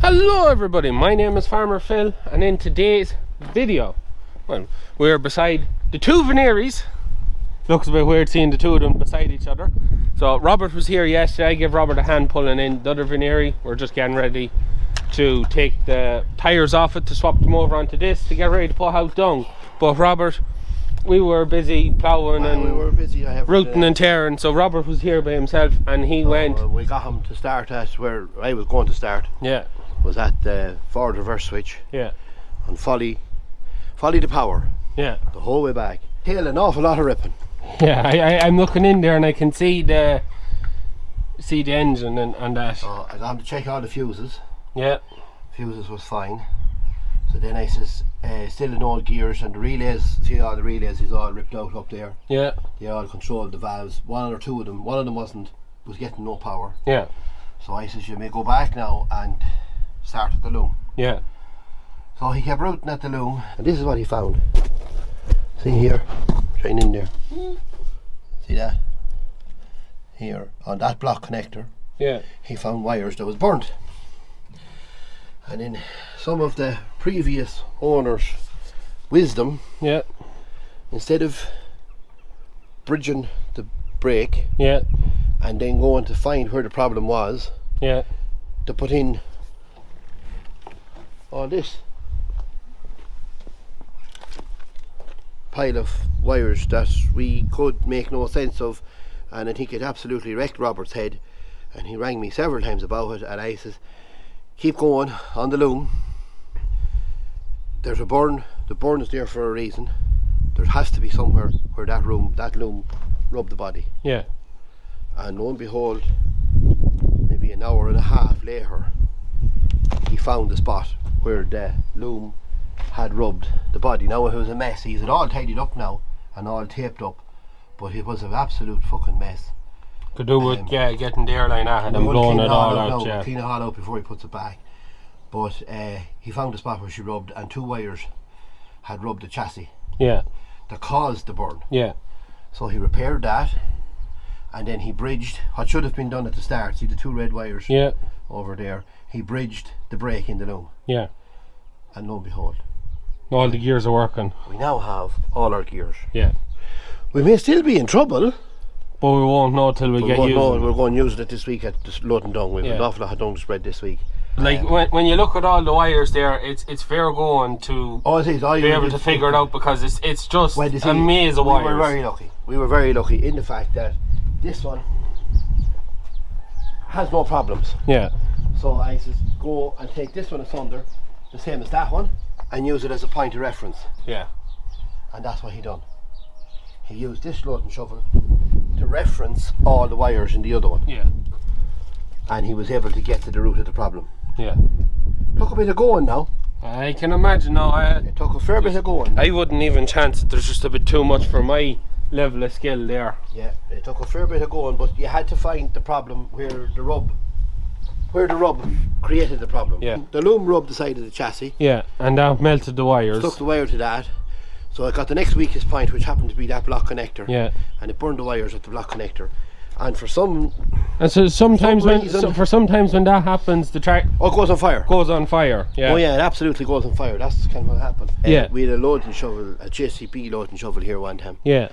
Hello everybody, my name is Farmer Phil, and in today's video, well, we're beside the two Venieris. Looks a bit weird seeing the two of them beside each other. So Robert was here yesterday. I gave Robert a hand pulling in the other Venieri. We're just getting ready to take the tyres off it to swap them over onto this to get ready to put out dung. But Robert, we were busy ploughing and we were busy rooting and tearing, so Robert was here by himself and he went. We got him to start at where I was going to start. Yeah. Was at the forward reverse switch. Yeah. And folly to power. Yeah. The whole way back. Tail an awful lot of ripping. Yeah, I'm looking in there and I can see the engine and that. So I got him to check all the fuses. Yeah. Fuses was fine. So then I says, still in old gears, and the relays, see all the relays is all ripped out up there. Yeah. They all controlled the valves. One or two of them, one of them was getting no power. Yeah. So I says, you may go back now and start at the loom. Yeah. So he kept rooting at the loom, and this is what he found. See here, straight in there. See that? Here, on that block connector. Yeah. He found wires that was burnt. And in some of the previous owners' wisdom, yeah, instead of bridging the brake, yeah, and then going to find where the problem was, yeah, to put in all this pile of wires that we could make no sense of, and I think it absolutely wrecked Robert's head. And he rang me several times about it, and I says, keep going on the loom. There's a burn. The burn is there for a reason. There has to be somewhere where that loom rubbed the body. Yeah. And lo and behold, maybe an hour and a half later, he found the spot where the loom had rubbed the body. Now it was a mess. He's it all tidied up now and all taped up, but it was an absolute fucking mess. Could do with getting the airline out and blowing it all out. Yeah. Clean it all out before he puts it back. But he found the spot where she rubbed, and two wires had rubbed the chassis. Yeah. That caused the burn. Yeah. So he repaired that, and then he bridged what should have been done at the start. See the two red wires? Yeah. Over there. He bridged the brake in the loom. Yeah. And lo and behold, all the gears are working. we now have all our gears. Yeah. We may still be in trouble, but we won't know till we get used. We're going to use it this week at the loading dung. We've an awful lot of dung to spread this week. Like when you look at all the wires there, it's fair going to be able to figure it out, because it's just a maze of wires. We were very lucky. We were very lucky in the fact that this one has no problems. Yeah. So I says, go and take this one asunder, the same as that one, and use it as a point of reference. Yeah. And that's what he done. He used this loading shovel to reference all the wires in the other one. Yeah. And he was able to get to the root of the problem. Yeah. Took a bit of going now. I can imagine now. It took a fair bit of going. I wouldn't even chance it. There's just a bit too much for my level of skill there. Yeah, it took a fair bit of going, but you had to find the problem where the rub created the problem. Yeah. The loom rubbed the side of the chassis. Yeah, and that melted the wires. Stuck the wire to that. So I got the next weakest point, which happened to be that block connector. Yeah. And it burned the wires at the block connector. And for some, and so sometimes when that happens, the track goes on fire. Goes on fire. Yeah. Oh yeah, it absolutely goes on fire. That's kind of what happened. Yeah. We had a loading shovel, a JCB loading shovel here one time. Yeah.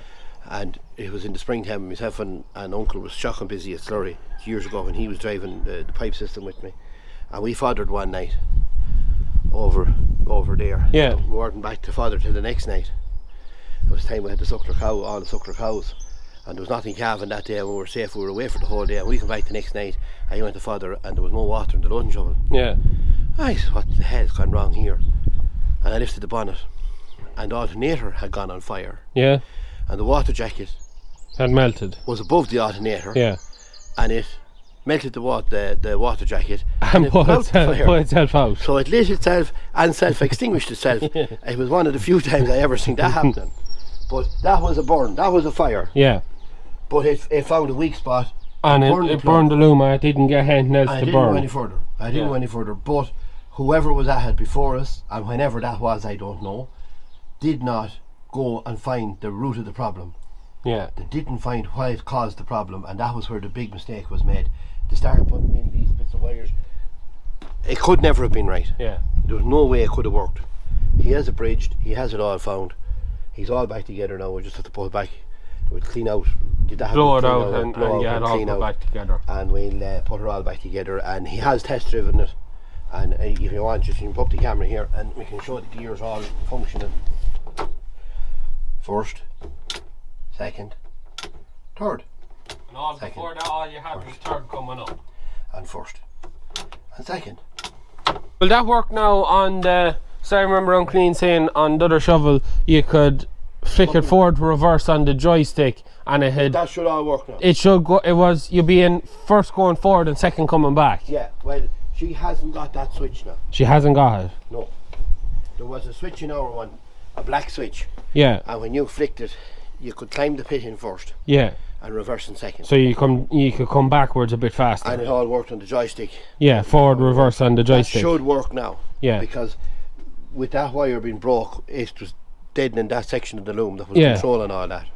And it was in the springtime. Myself and uncle was shocking busy at Slurry years ago when he was driving the pipe system with me, and we fothered one night over there. Yeah. We weren't back to fodder till the next night. It was time we had the suckler cow, all the suckler cows. And there was nothing calving that day, and we were safe. We were away for the whole day, and we came back the next night and he went to fodder, and there was no water in the loading shovel. Yeah. I said, what the hell's gone wrong here? And I lifted the bonnet, and the alternator had gone on fire. Yeah. And the water jacket had melted. Was above the alternator. Yeah. And it melted the water jacket and put itself out. So it lit itself and self-extinguished itself. Yeah. It was one of the few times I ever seen that happen. But that was a burn, that was a fire. Yeah. But it found a weak spot. And it burned the loom. I didn't get anything else to burn. I didn't go any further. I didn't go any further. But whoever was at it before us, and whenever that was, I don't know, did not go and find the root of the problem. Yeah. They didn't find why it caused the problem, and that was where the big mistake was made. They started putting in these bits of wires it could never have been right. Yeah. There was no way it could have worked. He has it bridged, he has it all found. He's all back together now. We just have to pull it back. We'll clean out, blow it out and get it all put back together. And we'll put it all back together. And he has test driven it. And if you want, you can put the camera here and we can show the gears all functioning. First, second, third. And all before that, all you had was third coming up. And first, and second. Will that work now on the... So I remember Uncle Ian saying on the other shovel you could flick it forward to reverse on the joystick, and it had... That should all work now. It should go... It was... You'd be in first going forward and second coming back. Yeah, well, she hasn't got that switch now. She hasn't got it? No. There was a switch in our one, a black switch. Yeah. And when you flicked it, you could climb the pit in first. Yeah. And reverse in second. So you could come backwards a bit faster. And it all worked on the joystick. Yeah, forward, reverse on the joystick. That should work now. Yeah. Because with that wire being broke, it was dead in that section of the loom that was controlling all that.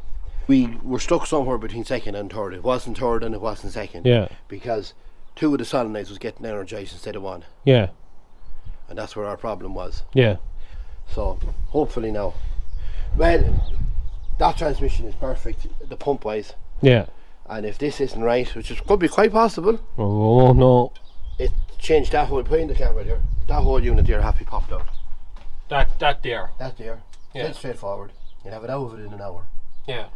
We were stuck somewhere between second and third. It wasn't third and it wasn't second. Yeah. Because two of the solenoids was getting energized instead of one. Yeah. And that's where our problem was. Yeah. So hopefully now. Well, that transmission is perfect, the pump wise. Yeah. And if this isn't right, which could be quite possible. Oh no. It changed that whole, put in the camera there. That whole unit there happy popped out. That there. That there. Yeah. Dead straightforward. You'll have it out of it in an hour. Yeah.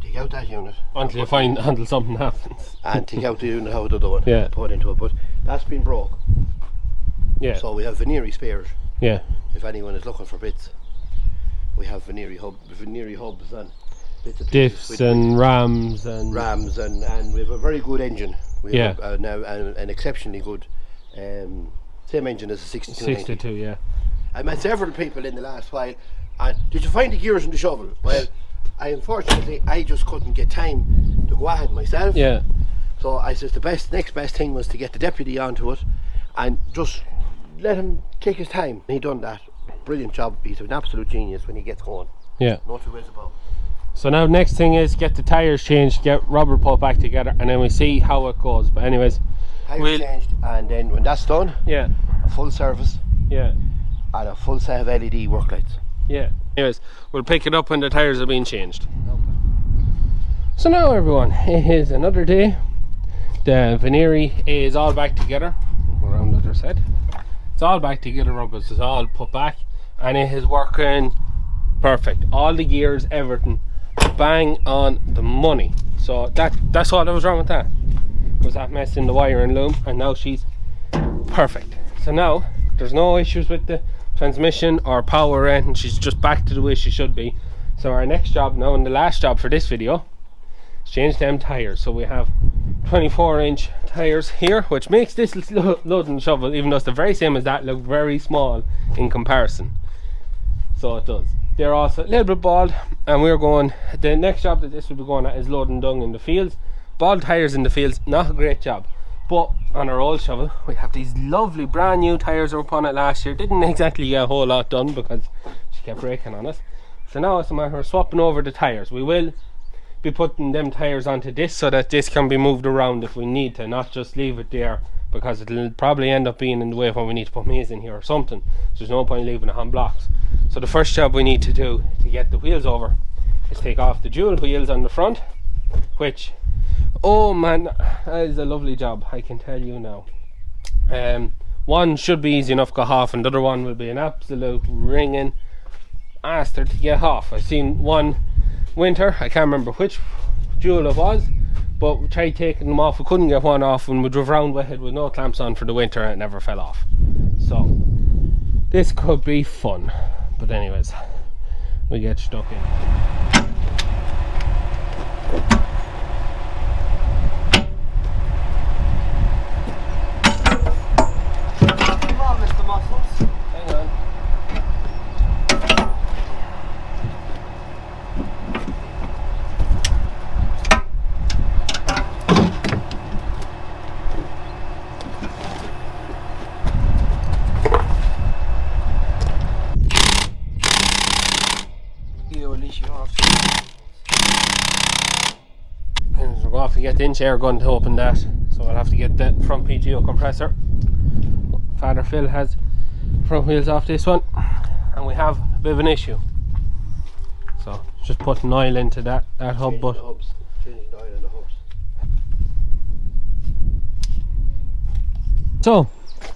Take out that unit. Until something happens. And take out the unit out of the other one. Yeah. Put it into it. But that's been broke. Yeah. So we have Venieri spares. Yeah. If anyone is looking for bits. We have Venieri hubs and bits of diffs and rams and we have a very good engine. We yeah. have now an exceptionally good same engine as a 62. Yeah. I met several people in the last while. And did you find the gears in the shovel? Well, unfortunately I just couldn't get time to go ahead myself. Yeah. So I said the next best thing was to get the deputy onto it and just let him take his time. He done that. Brilliant job. He's an absolute genius when he gets going. Yeah. No two ways about. So now next thing is get the tyres changed, get rubber put back together, and then we see how it goes. But anyways, tyres changed, and then when that's done, yeah, a full service, yeah, and a full set of LED work lights. Yeah. Anyways, we'll pick it up when the tyres are being changed. Okay. So now everyone, it is another day. The Venieri is all back together. Around the other side. It's all back together, rubbers is all put back, and it is working perfect. All the gears, everything, bang on the money. So that's all that was wrong with that. Was that mess in the wire and loom, and now she's perfect. So now there's no issues with the transmission or power or anything. She's just back to the way she should be. So our next job now, and the last job for this video, is change them tires. So we have 24-inch tires here, which makes this loading shovel, even though it's the very same as that, look very small in comparison. So it does. They're also a little bit bald, and we're going, the next job that this will be going at is loading dung in the fields. Bald tires in the fields, not a great job. But on our old shovel, we have these lovely brand new tires that were upon it last year. Didn't exactly get a whole lot done because she kept breaking on us. So now it's a matter of swapping over the tires. We will be putting them tires onto this so that this can be moved around if we need to, not just leave it there, because it'll probably end up being in the way when we need to put maize in here or something. So there's no point leaving it on blocks. So the first job we need to do to get the wheels over is take off the dual wheels on the front, which, oh man, that is a lovely job, I can tell you now. One should be easy enough to get off, and the other one will be an absolute ringing aster to get off. I've seen one winter, I can't remember which dual it was, but we tried taking them off, we couldn't get one off, and we drove around with it with no clamps on for the winter and it never fell off. So this could be fun, but anyways, we get stuck in. Come on, Mr. Muscles. Hang on. We'll go off and get the inch air gun to open that, so I'll have to get the front PTO compressor Father Phil has front wheels off this one, and we have a bit of an issue. So just putting oil into that hub, but Changing the oil in the hubs. so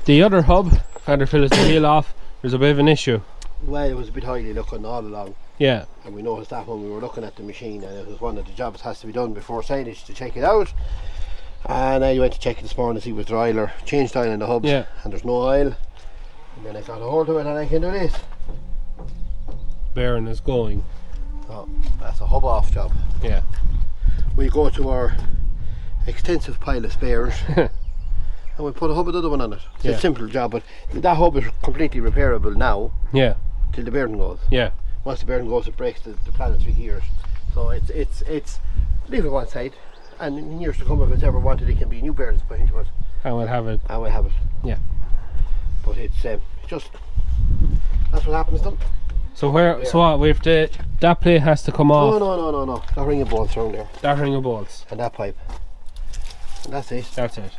the other hub, Father Phil has the wheel off. There's a bit of an issue. Well, it was a bit highly looking all along. Yeah. And we noticed that when we were looking at the machine, and it was one of the jobs has to be done before silage to check it out. And I went to check it this morning to see was there oil, or changed oil in the hubs, Yeah. and there's no oil. And then I got a hold of it and I can do this. Bearing is going. So that's a hub off job. Yeah. We go to our extensive pile of spares and we put a hub of the other one on it. It's a simple job, but that hub is completely repairable now. Yeah. Till the bearing goes. Yeah. Once the bearing goes, it breaks the planetary gears. So it's leave it one side, and in years to come, if it's ever wanted, it can be new bearings put into it. And we'll have it. And we'll have it. Yeah. But it's just that's what happens then. So where? So what? We have to. That plate has to come off. No. That ring of bolts around there. That ring of bolts. And that pipe. And that's it. That's it.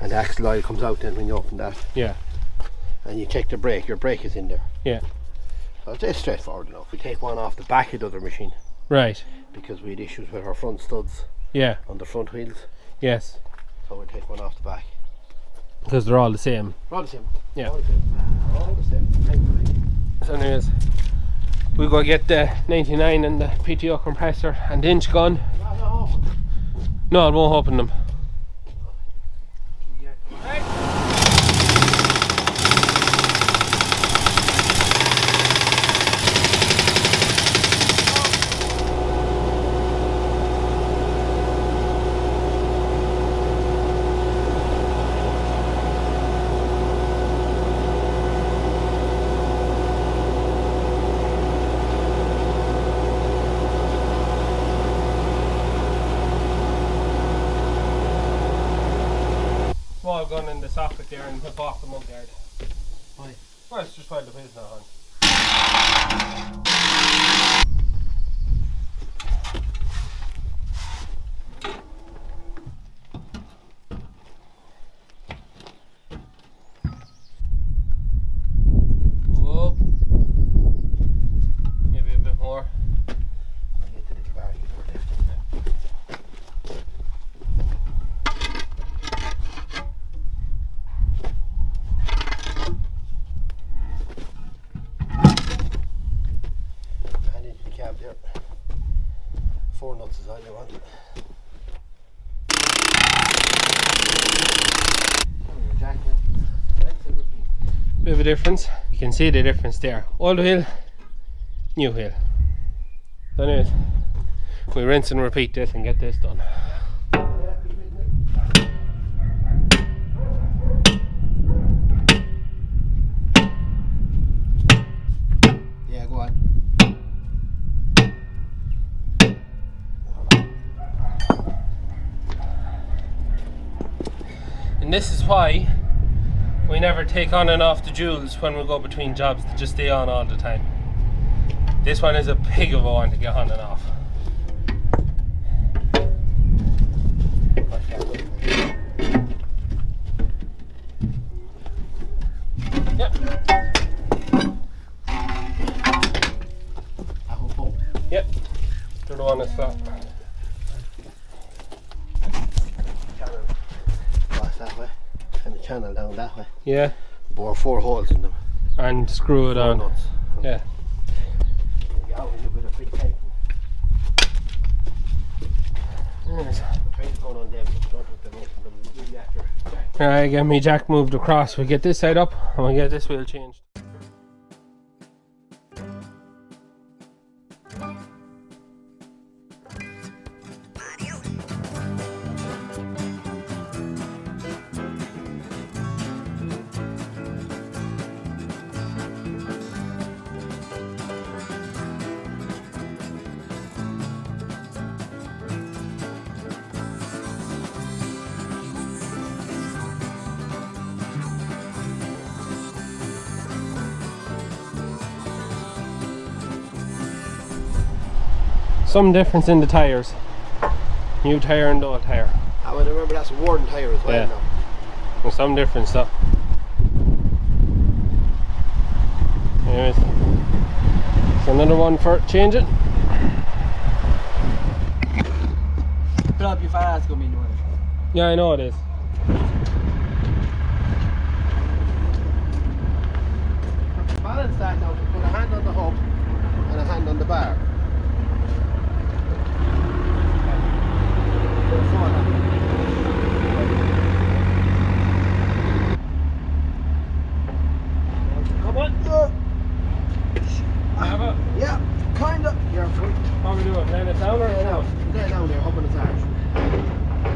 And the axle oil comes out then when you open that. Yeah. And you check the brake. Your brake is in there. Yeah. So it's straightforward enough. We take one off the back of the other machine Right. because we had issues with our front studs Yeah. on the front wheels. Yes. So we take one off the back. Because they're all the same. All the same. Yeah. All the same. All the same. Thankfully. So anyways, we go get the 99 and the PTO compressor and the inch gun. No, it won't open them. Small gun in the socket there and whip off the mud guard. Why? Well, it's just while the wheel's not on. Whoa. Maybe a bit more. I'll get the little bar you were lifting. And into the cab there. 4 nuts is all you want. Bit of a difference. You can see the difference there. Old wheel, new wheel. So anyways, we rinse and repeat this and get this done. Yeah, go on. And this is why we never take on and off the jewels when we go between jobs, to just stay on all the time. This one is a pig of a one to get on and off. Yep. Yep. They're the one that's flat. Channel across that way, and the channel down that way. Yeah. Bore 4 holes in them. And screw it 4 on. nuts. Yeah. You always do a bit of free tightening. Yes. Try to go on them, don't hook them open them really after. Alright, get me jack moved across. We get this side up and we get this wheel changed. Some difference in the tyres. New tyre and old tyre. I would remember that's a worn tyre as well Yeah. now. There's some difference though. Anyways, so another one for changing. Put up your fire, that's gonna be annoying. Yeah, I know it is. Balance that now to put a hand on the hub and a hand on the bar. Come on. Have a. Yeah, kind of. Careful. How we do it? Laying it down or Lay down. Lay down there, up on the targe.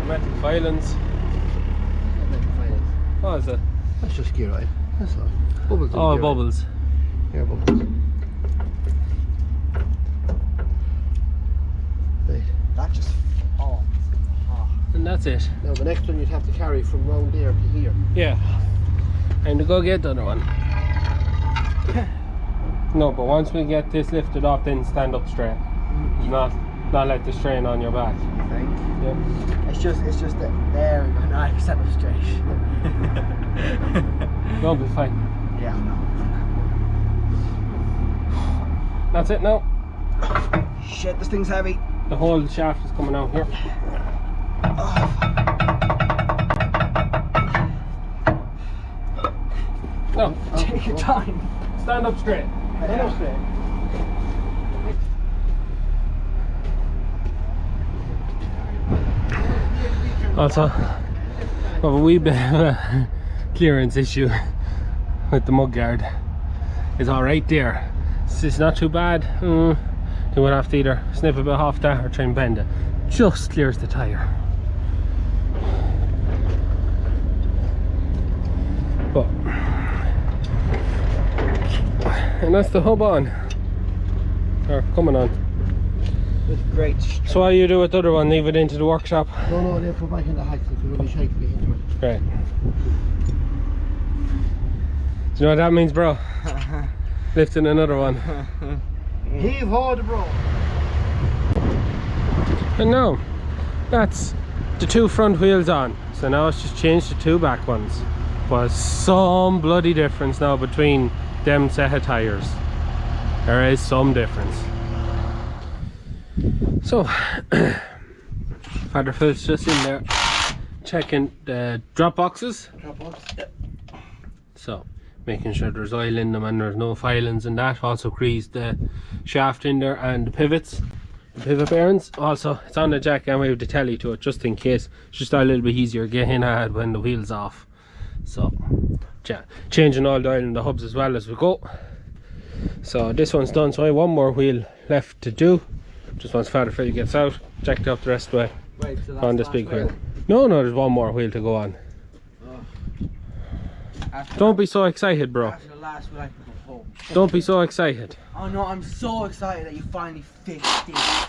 Metal filings. What is it? That's just gear oil. That's all. Bubbles. in Oh, gear oil. bubbles. Air bubbles. Right. That just. Oh. And that's it. Now the next one you'd have to carry from round there to here. Yeah. Time to go get the other one. No, but once we get this lifted off, then stand up straight. Not let the strain on your back. I think. Yeah. It's just that there we go. Now I can stand up straight. You'll be fine. Yeah, I know. That's it now. Shit, this thing's heavy. The whole shaft is coming out here. No, Take your time. stand up straight. Stand up straight. Also, we have a wee bit of a clearance issue with the mud guard. It's all right there. It's not too bad. You would have to either snip a bit off that or try and bend it. Just clears the tyre. But, and that's the hub on, or coming on. With great strength. So what do you do with the other one? Leave it into the workshop? No, they'll put back in the axle because it'll be shaky to get into it. Right. Do you know what that means, bro? Lifting another one. Heave ho, bro. And now, that's the two front wheels on. So now it's just changed to two back ones. But some bloody difference now between them set of tyres. There is some difference. So, Father Phil's just in there checking the drop boxes. Yep. So, making sure there's oil in them and there's no filings and that. Also creased the shaft in there and the pivots, the pivot bearings. Also, it's on the jack and we have the telly to it just in case. It's just a little bit easier getting at when the wheel's off. So, yeah, changing all the oil in the hubs as well as we go. So this one's done, so I have one more wheel left to do. Just once Father Phil gets out, jack it up the rest of the way. Wait, so that's on this big wheel. No, there's one more wheel to go on. Don't be so excited, bro. After the last wheel I can go home. Don't be so excited. Oh no, I'm so excited that you finally fixed this.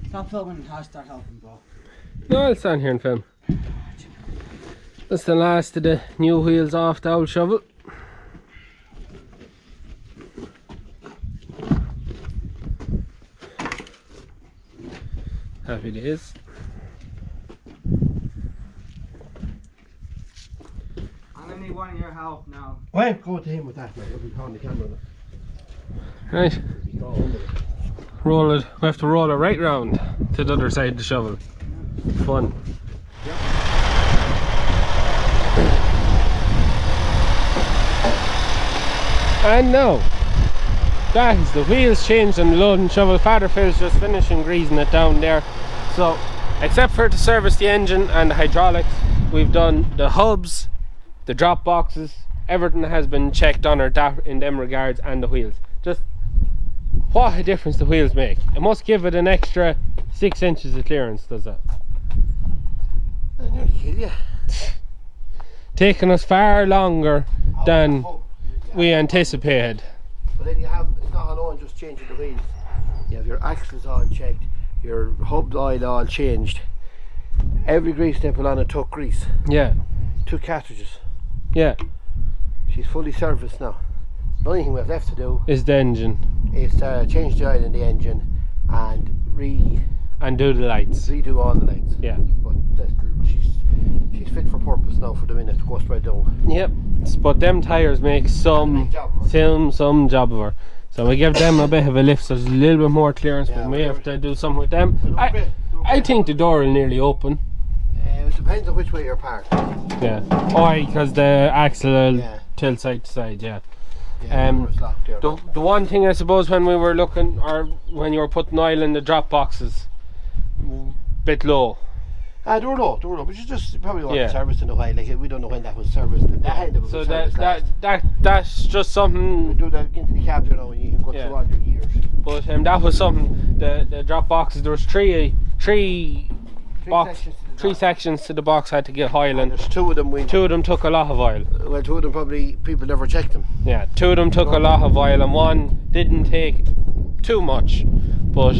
Stop filming and I'll start helping, bro. No, I'll stand here and film. That's the last of the new wheels off the old shovel. Happy days. I'm gonna need one of your help now. Well, go to him with that, mate. You'll be on the camera now. Right, Go under it. roll it. We have to roll it right round to the other side of the shovel. Fun. And now, that is the wheels changed on the loading shovel. Father Phil's just finishing greasing it down there. So, except for to service the engine and the hydraulics, we've done the hubs, the drop boxes, everything has been checked on in them regards, and the wheels. Just what a difference the wheels make. It must give it an extra 6 inches of clearance, does it? I nearly kill you. Taking us far longer than we anticipated. But then you have, it's not alone just changing the wheels. You have your axles all checked, your hub oil all changed. Every grease nipple on it took grease. Yeah, 2 cartridges. yeah. She's fully serviced now. The only thing we have left to do Is the engine is change the oil in the engine and and do the lights. redo all the lights. Yeah. But she's fit for purpose now for let the go spread down. Yep. But them tyres make some job of her. So we give them a bit of a lift, so there's a little bit more clearance, but we have to do something with them. I think the door will nearly open. It depends on which way you're parked. Yeah. Oh, because the axle will tilt side to side, yeah. The one thing I suppose when we were looking, or when you were putting oil in the drop boxes, bit low. They were low, but you just probably want serviced in a while. Like, we don't know when that was serviced. So that's just something. We do that into the cab, you know, and you can go through all your gears. But that was something. The drop boxes, there was three sections to the box had to get oil in. There's two of them. Two of them took a lot of oil. Well, two of them probably people never checked them. Yeah, two of them took a lot of oil, and one didn't take too much. But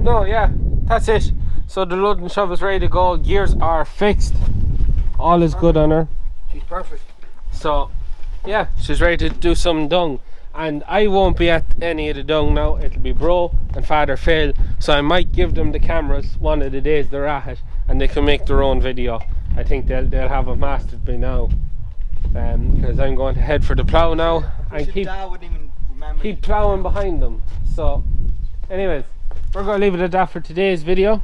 no, yeah, that's it. So the load and shove is ready to go. Gears are fixed. All is good on her. She's perfect. So yeah, she's ready to do some dung. And I won't be at any of the dung now. It'll be Bro and Father Phil. So I might give them the cameras one of the days they're at it, and they can make their own video. I think they'll have it mastered by now. Because I'm going to head for the plough now and keep ploughing behind them. So anyways, we're going to leave it at that for today's video.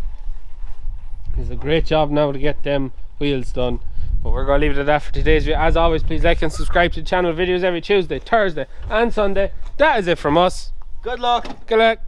It's a great job now to get them wheels done. But we're going to leave it at that for today's video. As always, please like and subscribe to the channel. Videos every Tuesday, Thursday and Sunday. That is it from us. Good luck. Good luck.